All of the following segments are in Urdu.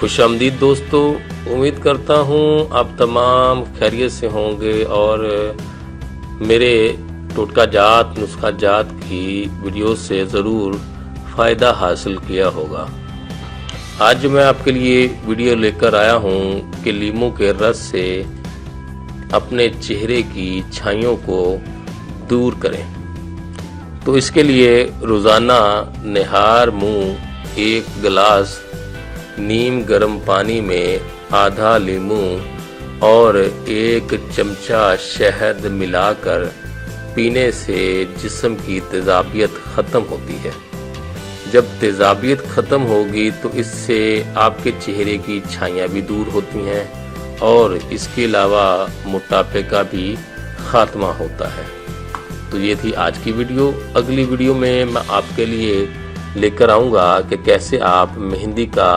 خوش آمدید دوستو، امید کرتا ہوں آپ تمام خیریت سے ہوں گے اور میرے ٹوٹکا جات نسخہ جات کی ویڈیو سے ضرور فائدہ حاصل کیا ہوگا۔ آج میں آپ کے لیے ویڈیو لے کر آیا ہوں کہ لیموں کے رس سے اپنے چہرے کی چھائیوں کو دور کریں۔ تو اس کے لیے روزانہ نہار منہ 1 گلاس نیم گرم پانی میں آدھا لیموں اور 1 چمچہ شہد ملا کر پینے سے جسم کی تیزابیت ختم ہوتی ہے۔ جب تیزابیت ختم ہوگی تو اس سے آپ کے چہرے کی چھائیاں بھی دور ہوتی ہیں اور اس کے علاوہ موٹاپے کا بھی خاتمہ ہوتا ہے۔ تو یہ تھی آج کی ویڈیو۔ اگلی ویڈیو میں آپ کے لیے لے کر آؤں گا کہ کیسے آپ مہندی کا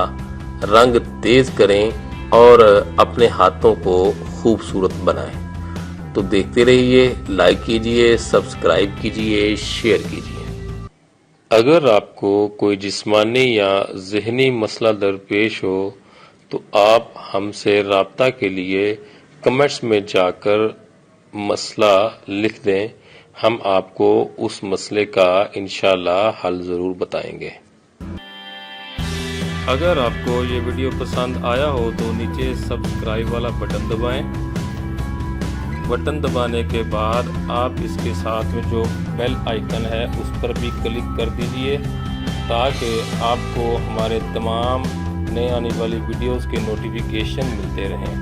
رنگ تیز کریں اور اپنے ہاتھوں کو خوبصورت بنائیں۔ تو دیکھتے رہیے، لائک کیجئے، سبسکرائب کیجئے، شیئر کیجئے۔ اگر آپ کو کوئی جسمانی یا ذہنی مسئلہ درپیش ہو تو آپ ہم سے رابطہ کے لیے کمنٹس میں جا کر مسئلہ لکھ دیں، ہم آپ کو اس مسئلے کا انشاءاللہ حل ضرور بتائیں گے۔ اگر آپ کو یہ ویڈیو پسند آیا ہو تو نیچے سبسکرائب والا بٹن دبائیں۔ بٹن دبانے کے بعد آپ اس کے ساتھ میں جو بیل آئیکن ہے اس پر بھی کلک کر دیجئے تاکہ آپ کو ہمارے تمام نئے آنے والی ویڈیوز کے نوٹیفیکیشن ملتے رہیں۔